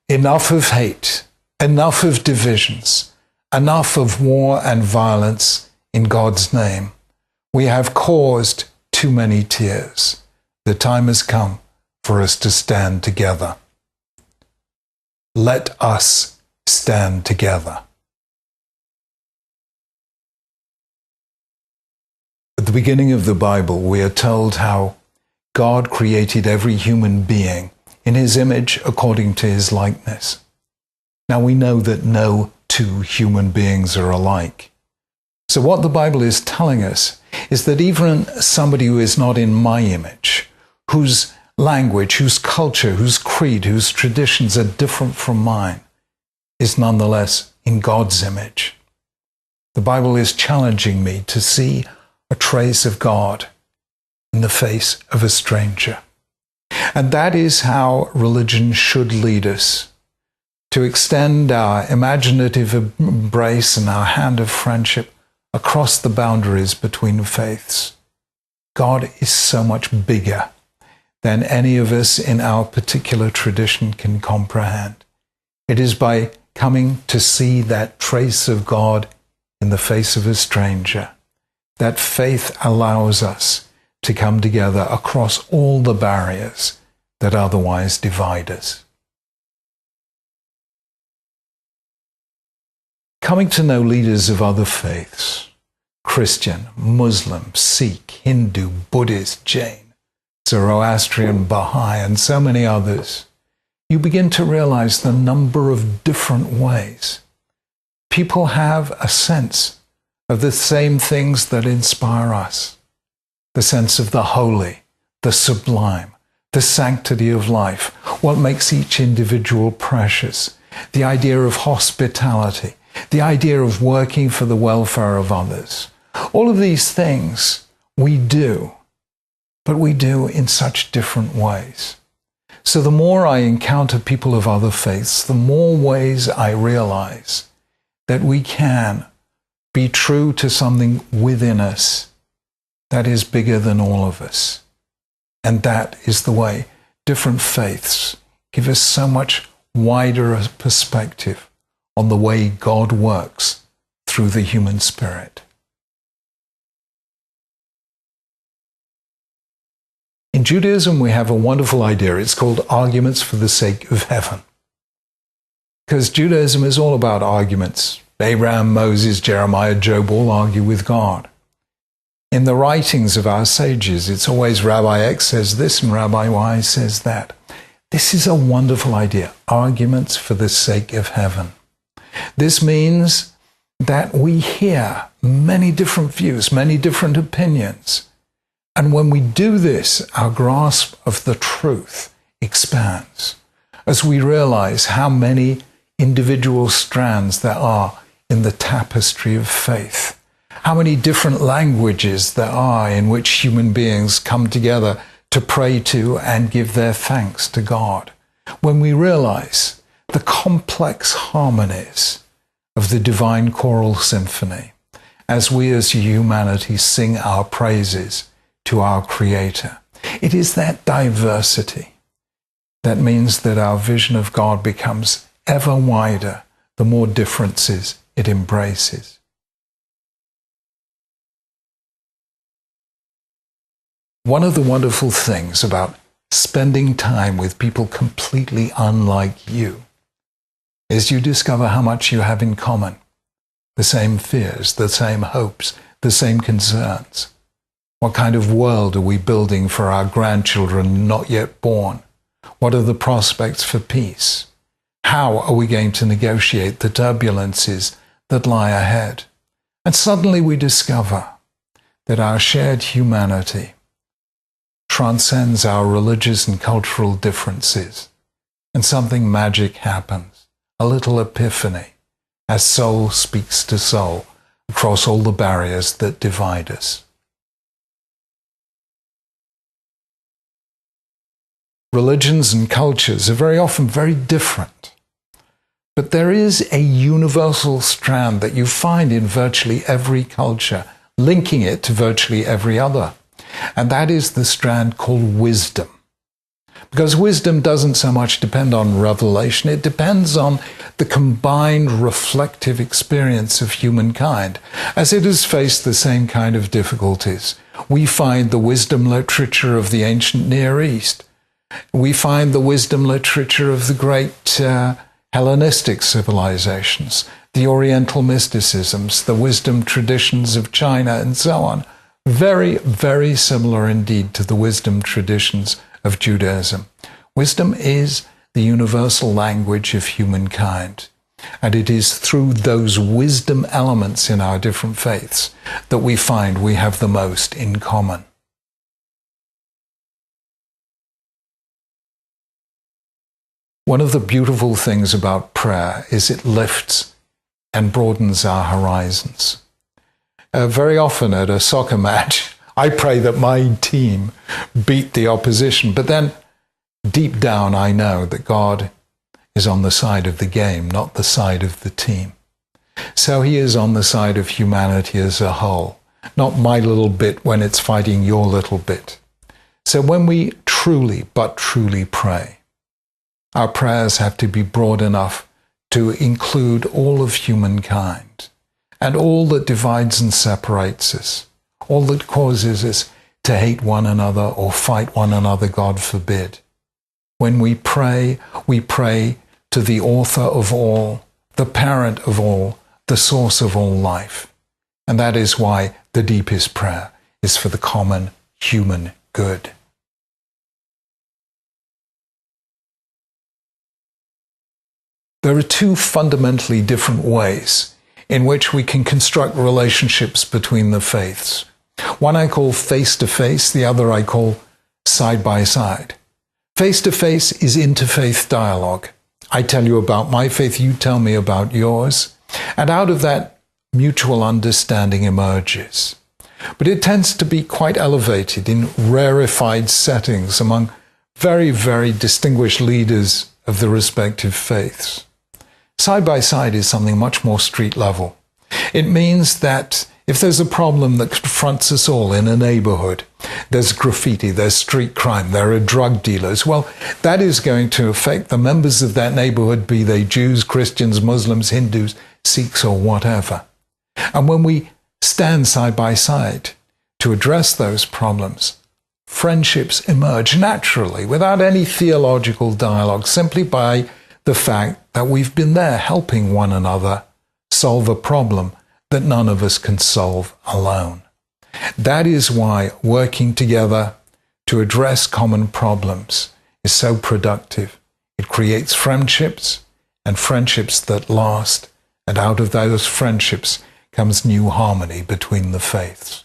enough of hate, enough of divisions, enough of war and violence in God's name. We have caused too many tears. The time has come for us to stand together. Let us stand together. At the beginning of the Bible, we are told how God created every human being in his image according to his likeness. Now we know that no two human beings are alike. So what the Bible is telling us is that even somebody who is not in my image, whose language, whose culture, whose creed, whose traditions are different from mine, is nonetheless in God's image. The Bible is challenging me to see a trace of God in the face of a stranger. And that is how religion should lead us, to extend our imaginative embrace and our hand of friendship across the boundaries between faiths. God is so much bigger than any of us in our particular tradition can comprehend. It is by coming to see that trace of God in the face of a stranger that faith allows us to come together across all the barriers that otherwise divide us. Coming to know leaders of other faiths, Christian, Muslim, Sikh, Hindu, Buddhist, Jain, Zoroastrian, Baha'i, and so many others, you begin to realize the number of different ways people have a sense of the same things that inspire us. The sense of the holy, the sublime, the sanctity of life, what makes each individual precious, the idea of hospitality, the idea of working for the welfare of others. All of these things we do, but we do in such different ways. So the more I encounter people of other faiths, the more ways I realize that we can be true to something within us that is bigger than all of us. And that is the way different faiths give us so much wider perspective on the way God works through the human spirit. In Judaism, we have a wonderful idea. It's called arguments for the sake of heaven. Because Judaism is all about arguments. Abraham, Moses, Jeremiah, Job all argue with God. In the writings of our sages, it's always Rabbi X says this and Rabbi Y says that. This is a wonderful idea, arguments for the sake of heaven. This means that we hear many different views, many different opinions. And when we do this, our grasp of the truth expands as we realize how many individual strands there are in the tapestry of faith, how many different languages there are in which human beings come together to pray to and give their thanks to God. When we realize the complex harmonies of the divine choral symphony as we as humanity sing our praises to our Creator. It is that diversity that means that our vision of God becomes ever wider the more differences it embraces. One of the wonderful things about spending time with people completely unlike you is you discover how much you have in common. The same fears, the same hopes, the same concerns. What kind of world are we building for our grandchildren not yet born? What are the prospects for peace? How are we going to negotiate the turbulences that lie ahead? And suddenly we discover that our shared humanity transcends our religious and cultural differences, and something magic happens, a little epiphany, as soul speaks to soul across all the barriers that divide us. Religions and cultures are very often very different, but there is a universal strand that you find in virtually every culture, linking it to virtually every other. And that is the strand called wisdom. Because wisdom doesn't so much depend on revelation, it depends on the combined reflective experience of humankind, as it has faced the same kind of difficulties. We find the wisdom literature of the ancient Near East. We find the wisdom literature of the great Hellenistic civilizations, the Oriental mysticisms, the wisdom traditions of China, and so on. Very, very similar indeed to the wisdom traditions of Judaism. Wisdom is the universal language of humankind. And it is through those wisdom elements in our different faiths that we find we have the most in common. One of the beautiful things about prayer is it lifts and broadens our horizons. Very often at a soccer match, I pray that my team beat the opposition, but then deep down I know that God is on the side of the game, not the side of the team. So he is on the side of humanity as a whole, not my little bit when it's fighting your little bit. So when we truly, but truly pray, our prayers have to be broad enough to include all of humankind and all that divides and separates us, all that causes us to hate one another or fight one another, God forbid. When we pray to the author of all, the parent of all, the source of all life. And that is why the deepest prayer is for the common human good. There are two fundamentally different ways in which we can construct relationships between the faiths. One I call face-to-face, the other I call side-by-side. Face-to-face is interfaith dialogue. I tell you about my faith, you tell me about yours, and out of that, mutual understanding emerges. But it tends to be quite elevated in rarefied settings among very, very distinguished leaders of the respective faiths. Side-by-side is something much more street level. It means that if there's a problem that confronts us all in a neighborhood, there's graffiti, there's street crime, there are drug dealers, well, that is going to affect the members of that neighborhood, be they Jews, Christians, Muslims, Hindus, Sikhs, or whatever. And when we stand side by side to address those problems, friendships emerge naturally, without any theological dialogue, simply by the fact that we've been there helping one another solve a problem that none of us can solve alone. That is why working together to address common problems is so productive. It creates friendships, and friendships that last, and out of those friendships comes new harmony between the faiths.